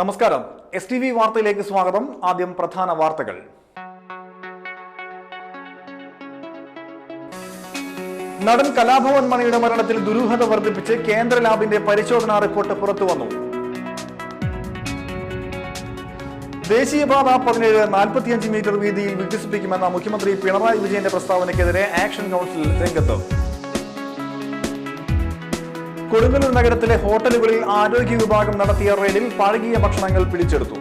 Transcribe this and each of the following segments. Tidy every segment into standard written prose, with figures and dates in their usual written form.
നമസ്കാരം. STV വാർത്തയിലേക്ക് സ്വാഗതം. ആദ്യം പ്രധാന വാർത്തകൾ. നടൻ കലാഭവൻ മണിയുടെ മരണത്തിൽ ദുരൂഹത വർദ്ധിപ്പിച്ച് കേന്ദ്ര ലാബിന്റെ പരിശോധനാ റിപ്പോർട്ട് പുറത്തുവന്നു. ദേശീയപാത 17 45 മീറ്റർ വീതിയിൽ വികസിപ്പിക്കുമെന്ന മുഖ്യമന്ത്രി പിണറായി വിജയന്റെ പ്രസ്താവനയ്ക്കെതിരെ ആക്ഷൻ കൗൺസിൽ രംഗത്ത്. കൊടുങ്ങല്ലൂർ നഗരത്തിലെ ഹോട്ടലുകളിൽ ആരോഗ്യ വിഭാഗം നടത്തിയ റെയ്ഡിൽ പഴകിയ ഭക്ഷണങ്ങൾ പിടിച്ചെടുത്തു.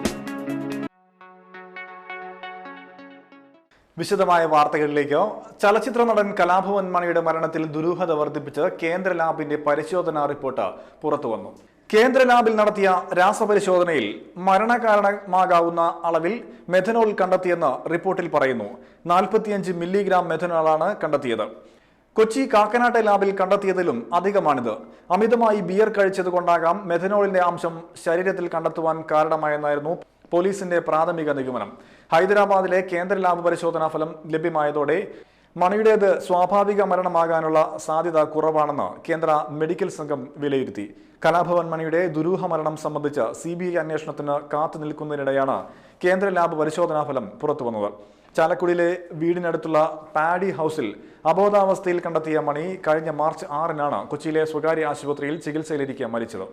വിശദമായ വാർത്തകളിലേക്ക്. ചലച്ചിത്ര നടൻ കലാഭവൻ മണിയുടെ മരണത്തിൽ ദുരൂഹത വർദ്ധിപ്പിച്ച് കേന്ദ്ര ലാബിന്റെ പരിശോധനാ റിപ്പോർട്ട് പുറത്തുവന്നു. കേന്ദ്ര ലാബിൽ നടത്തിയ രാസപരിശോധനയിൽ മരണകാരണമാകാവുന്ന അളവിൽ മെഥനോൾ കണ്ടെത്തിയെന്ന് റിപ്പോർട്ടിൽ പറയുന്നു. 45 മില്ലിഗ്രാം മെഥനോളാണ് കണ്ടെത്തിയത്. കൊച്ചി കാക്കനാട്ടെ ലാബിൽ കണ്ടെത്തിയതിലും അധികമാണിത്. അമിതമായി ബിയർ കഴിച്ചതുകൊണ്ടാകാം മെഥനോളിന്റെ അംശം ശരീരത്തിൽ കണ്ടെത്തുവാൻ കാരണമായെന്നായിരുന്നു പോലീസിന്റെ പ്രാഥമിക നിഗമനം. ഹൈദരാബാദിലെ കേന്ദ്ര ലാബ് പരിശോധനാ ഫലം ലഭ്യമായതോടെ മണിയുടേത് സ്വാഭാവിക മരണമാകാനുള്ള സാധ്യത കുറവാണെന്ന് കേന്ദ്ര മെഡിക്കൽ സംഘം വിലയിരുത്തി. കലാഭവൻ മണിയുടെ ദുരൂഹ മരണം സംബന്ധിച്ച് CBI അന്വേഷണത്തിന് കാത്തു നിൽക്കുന്നതിനിടെയാണ് കേന്ദ്ര ലാബ് പരിശോധനാ ഫലം പുറത്തുവന്നത്. ചാലക്കുടിയിലെ വീടിനടുത്തുള്ള പാഡി ഹൌസിൽ അബോധാവസ്ഥയിൽ കണ്ടെത്തിയ മണി കഴിഞ്ഞ മാർച്ച് 6-നാണ് കൊച്ചിയിലെ സ്വകാര്യ ആശുപത്രിയിൽ ചികിത്സയിലിരിക്കെ മരിച്ചത്.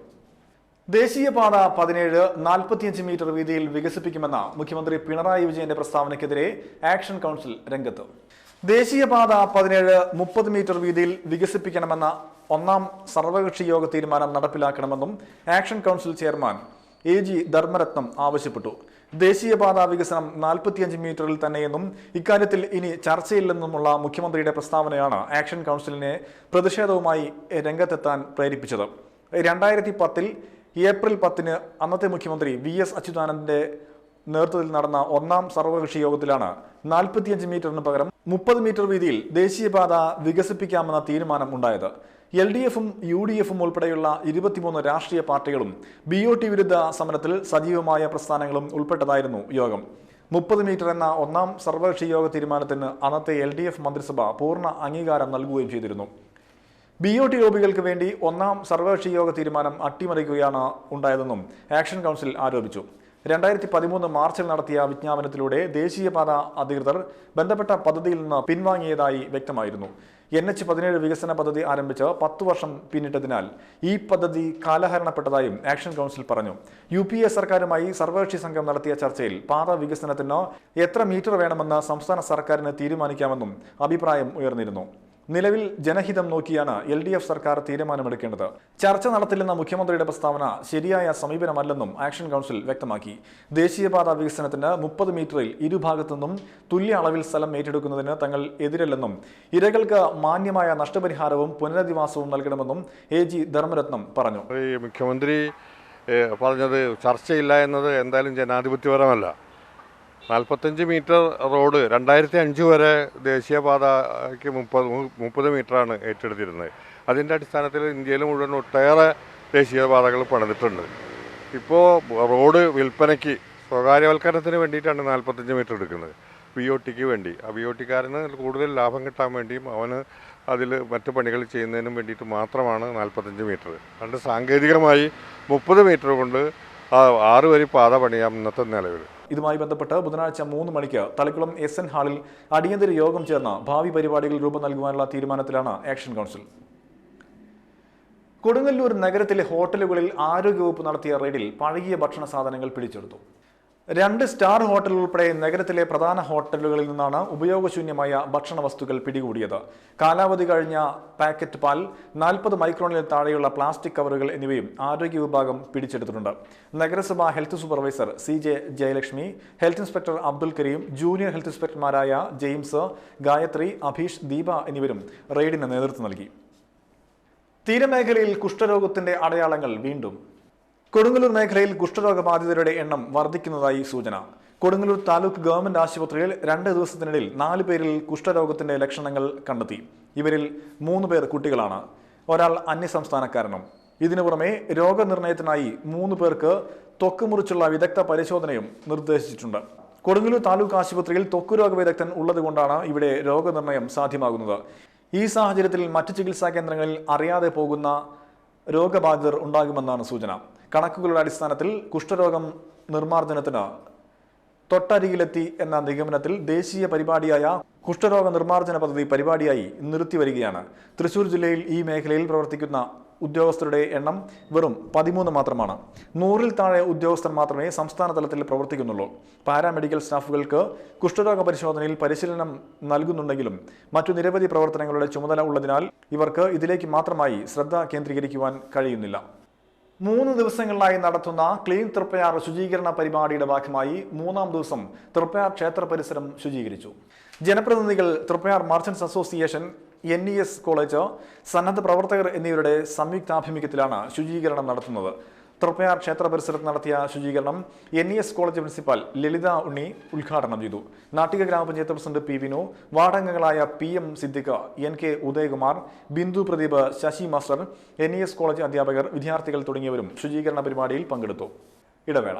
ദേശീയപാത 17 45 മീറ്റർ വീതിയിൽ വികസിപ്പിക്കുമെന്ന മുഖ്യമന്ത്രി പിണറായി വിജയന്റെ പ്രസ്താവനയ്ക്കെതിരെ ആക്ഷൻ കൗൺസിൽ രംഗത്ത്. ദേശീയപാത 17 30 മീറ്റർ വീതിയിൽ വികസിപ്പിക്കണമെന്ന ഒന്നാം സർവകക്ഷി യോഗ തീരുമാനം നടപ്പിലാക്കണമെന്നും action council chairman AG Dharmaratnam ആവശ്യപ്പെട്ടു. ദേശീയപാത വികസനം 45 മീറ്ററിൽ തന്നെയെന്നും ഇക്കാര്യത്തിൽ ഇനി ചർച്ചയില്ലെന്നുമുള്ള മുഖ്യമന്ത്രിയുടെ പ്രസ്താവനയാണ് ആക്ഷൻ കൗൺസിലിനെ പ്രതിഷേധവുമായി രംഗത്തെത്താൻ പ്രേരിപ്പിച്ചത്. 2010 ഏപ്രിൽ 10 അന്നത്തെ മുഖ്യമന്ത്രി VS അച്യുതാനന്ദന്റെ നേതൃത്വത്തിൽ നടന്ന ഒന്നാം സർവകക്ഷി യോഗത്തിലാണ് 45 മീറ്ററിന് പകരം 30 മീറ്റർ വീതിയിൽ ദേശീയപാത വികസിപ്പിക്കാമെന്ന തീരുമാനം ഉണ്ടായത്. LDF-ഉം UDF-ഉം ഉൾപ്പെടെയുള്ള 23 രാഷ്ട്രീയ പാർട്ടികളും BOT വിരുദ്ധ സമരത്തിൽ സജീവമായ പ്രസ്ഥാനങ്ങളും ഉൾപ്പെട്ടതായിരുന്നു യോഗം. 30 മീറ്റർ എന്ന ഒന്നാം സർവകക്ഷി യോഗ തീരുമാനത്തിന് അന്നത്തെ LDF മന്ത്രിസഭ പൂർണ്ണ അംഗീകാരം നൽകുകയും ചെയ്തിരുന്നു. BOT ലോബികൾക്ക് വേണ്ടി ഒന്നാം സർവകക്ഷി യോഗ തീരുമാനം അട്ടിമറിക്കുകയാണ് ഉണ്ടായതെന്നും ആക്ഷൻ കൗൺസിൽ ആരോപിച്ചു. 2013 മാർച്ചിൽ നടത്തിയ വിജ്ഞാപനത്തിലൂടെ ദേശീയപാത അധികൃതർ ബന്ധപ്പെട്ട പദ്ധതിയിൽ നിന്ന് പിൻവാങ്ങിയതായി വ്യക്തമായിരുന്നു. NH17 വികസന പദ്ധതി ആരംഭിച്ച് 10 വർഷം പിന്നിട്ടതിനാൽ ഈ പദ്ധതി കാലഹരണപ്പെട്ടതായും ആക്ഷൻ കൗൺസിൽ പറഞ്ഞു. UPA സർക്കാരുമായി സർവകക്ഷി സംഘം നടത്തിയ ചർച്ചയിൽ പാത വികസനത്തിന് എത്ര മീറ്റർ വേണമെന്ന് സംസ്ഥാന സർക്കാരിന് തീരുമാനിക്കാമെന്നും അഭിപ്രായം ഉയർന്നിരുന്നു. നിലവിൽ ജനഹിതം നോക്കിയാണ് LDF സർക്കാർ തീരുമാനമെടുക്കേണ്ടത്. ചർച്ച നടത്തില്ലെന്ന മുഖ്യമന്ത്രിയുടെ പ്രസ്താവന ശരിയായ സമീപനമല്ലെന്നും ആക്ഷൻ കൗൺസിൽ വ്യക്തമാക്കി. ദേശീയപാത വികസനത്തിന് 30 മീറ്ററിൽ ഇരുഭാഗത്തു നിന്നും തുല്യ അളവിൽ സ്ഥലം ഏറ്റെടുക്കുന്നതിന് തങ്ങൾ എതിരല്ലെന്നും ഇരകൾക്ക് മാന്യമായ നഷ്ടപരിഹാരവും പുനരധിവാസവും നൽകണമെന്നും AG ധർമ്മരത്നം പറഞ്ഞു. മുഖ്യമന്ത്രി പറഞ്ഞത് ചർച്ചയില്ല എന്നത് എന്തായാലും ജനാധിപത്യപരമല്ല. 45 മീറ്റർ റോഡ് 2005 വരെ ദേശീയപാതയ്ക്ക് 30 മീറ്ററാണ് ഏറ്റെടുത്തിരുന്നത്. അതിൻ്റെ അടിസ്ഥാനത്തിൽ ഇന്ത്യയിൽ മുഴുവൻ ഒട്ടേറെ ദേശീയപാതകൾ പണിതിട്ടുണ്ട്. ഇപ്പോൾ റോഡ് വിൽപ്പനയ്ക്ക് സ്വകാര്യവൽക്കരണത്തിന് വേണ്ടിയിട്ടാണ് 45 മീറ്റർ എടുക്കുന്നത്, BOTക്ക് വേണ്ടി. ആ BOTക്കാരന് കൂടുതൽ ലാഭം കിട്ടാൻ വേണ്ടിയും അവന് അതിൽ മറ്റു പണികൾ ചെയ്യുന്നതിനും വേണ്ടിയിട്ട് മാത്രമാണ് 45 മീറ്റർ. അതുകൊണ്ട് സാങ്കേതികമായി 30 മീറ്റർ കൊണ്ട് 6 വരി പാത പണിയാം ഇന്നത്തെ നിലവിൽ. ഇതുമായി ബന്ധപ്പെട്ട് ബുധനാഴ്ച 3 മണിക്ക് തളിക്കുളം SN ഹാളിൽ അടിയന്തര യോഗം ചേർന്ന് ഭാവി പരിപാടികൾ രൂപം നൽകുവാനുള്ള തീരുമാനത്തിലാണ് ആക്ഷൻ കൗൺസിൽ. കൊടുങ്ങല്ലൂർ നഗരത്തിലെ ഹോട്ടലുകളിൽ ആരോഗ്യവകുപ്പ് നടത്തിയ റെയ്ഡിൽ പഴകിയ ഭക്ഷണ സാധനങ്ങൾ പിടിച്ചെടുത്തു. 2 സ്റ്റാർ ഹോട്ടൽ ഉൾപ്പെടെ നഗരത്തിലെ പ്രധാന ഹോട്ടലുകളിൽ നിന്നാണ് ഉപയോഗശൂന്യമായ ഭക്ഷണ വസ്തുക്കൾ പിടികൂടിയത്. കാലാവധി കഴിഞ്ഞ പാക്കറ്റ് പാൽ, 40 മൈക്രോണിൽ താഴെയുള്ള പ്ലാസ്റ്റിക് കവറുകൾ എന്നിവയും ആരോഗ്യ വിഭാഗം പിടിച്ചെടുത്തിട്ടുണ്ട്. നഗരസഭ health supervisor CJ Jayalakshmi, health inspector Abdul Karim, junior health ഇൻസ്പെക്ടർമാരായ ജെയിംസ്, ഗായത്രി, അഭീഷ്, ദീപ എന്നിവരും റെയ്ഡിന് നേതൃത്വം നൽകി. തീരമേഖലയിൽ കുഷ്ഠരോഗത്തിന്റെ അടയാളങ്ങൾ വീണ്ടും. കൊടുങ്ങല്ലൂർ മേഖലയിൽ കുഷ്ഠരോഗബാധിതരുടെ എണ്ണം വർദ്ധിക്കുന്നതായി സൂചന. കൊടുങ്ങല്ലൂർ താലൂക്ക് ഗവൺമെന്റ് ആശുപത്രിയിൽ 2 ദിവസത്തിനിടയിൽ 4 പേരിൽ കുഷ്ഠരോഗത്തിന്റെ ലക്ഷണങ്ങൾ കണ്ടെത്തി. ഇവരിൽ 3 പേർ കുട്ടികളാണ്, ഒരാൾ അന്യസംസ്ഥാനക്കാരനും. ഇതിനു പുറമെ രോഗനിർണയത്തിനായി 3 പേർക്ക് ത്വക്ക് മുറിച്ചുള്ള വിദഗ്ധ പരിശോധനയും നിർദ്ദേശിച്ചിട്ടുണ്ട്. കൊടുങ്ങല്ലൂർ താലൂക്ക് ആശുപത്രിയിൽ ത്വക്കുരോഗ വിദഗ്ധൻ ഉള്ളതുകൊണ്ടാണ് ഇവിടെ രോഗനിർണയം സാധ്യമാകുന്നത്. ഈ സാഹചര്യത്തിൽ മറ്റ് ചികിത്സാ കേന്ദ്രങ്ങളിൽ അറിയാതെ പോകുന്ന രോഗബാധിതർ ഉണ്ടാകുമെന്നാണ് സൂചന. കണക്കുകളുടെ അടിസ്ഥാനത്തിൽ കുഷ്ഠരോഗം നിർമ്മാർജ്ജനത്തിന് തൊട്ടരികിലെത്തി എന്ന നിഗമനത്തിൽ ദേശീയ പരിപാടിയായ കുഷ്ഠരോഗ നിർമ്മാർജ്ജന പദ്ധതി പരിപാടിയായി നിർത്തിവരികയാണ്. തൃശൂർ ജില്ലയിൽ ഈ മേഖലയിൽ പ്രവർത്തിക്കുന്ന ഉദ്യോഗസ്ഥരുടെ എണ്ണം വെറും 13 മാത്രമാണ്. 100-ൽ താഴെ ഉദ്യോഗസ്ഥർ മാത്രമേ സംസ്ഥാന തലത്തിൽ പ്രവർത്തിക്കുന്നുള്ളൂ. പാരാമെഡിക്കൽ സ്റ്റാഫുകൾക്ക് കുഷ്ഠരോഗ പരിശോധനയിൽ പരിശീലനം നൽകുന്നുണ്ടെങ്കിലും മറ്റു നിരവധി പ്രവർത്തനങ്ങളുടെ ചുമതല ഉള്ളതിനാൽ ഇവർക്ക് ഇതിലേക്ക് മാത്രമായി ശ്രദ്ധ കേന്ദ്രീകരിക്കുവാൻ കഴിയുന്നില്ല. 3 ദിവസങ്ങളിലായി നടത്തുന്ന ക്ലീൻ തൃപ്പയാർ ശുചീകരണ പരിപാടിയുടെ ഭാഗമായി 3-ാം ദിവസം തൃപ്പയാർ ക്ഷേത്ര പരിസരം ശുചീകരിച്ചു. ജനപ്രതിനിധികൾ, Triprayar merchants association, NES college, സന്നദ്ധ പ്രവർത്തകർ എന്നിവരുടെ സംയുക്താഭിമുഖ്യത്തിലാണ് ശുചീകരണം നടത്തുന്നത്. തൃപ്പയാർ ക്ഷേത്ര പരിസരത്ത് നടത്തിയ ശുചീകരണം NES college principal Lalitha Unni ഉദ്ഘാടനം ചെയ്തു. നാട്ടിക ഗ്രാമപഞ്ചായത്ത് പ്രസിഡന്റ് P. വിനു, വാർഡംഗങ്ങളായ PM Siddique, NK Udayakumar, Bindu Pradeep, Sasi master, NES college അധ്യാപകർ, വിദ്യാർത്ഥികൾ തുടങ്ങിയവരും ശുചീകരണ പരിപാടിയിൽ പങ്കെടുത്തു. ഇടവേള.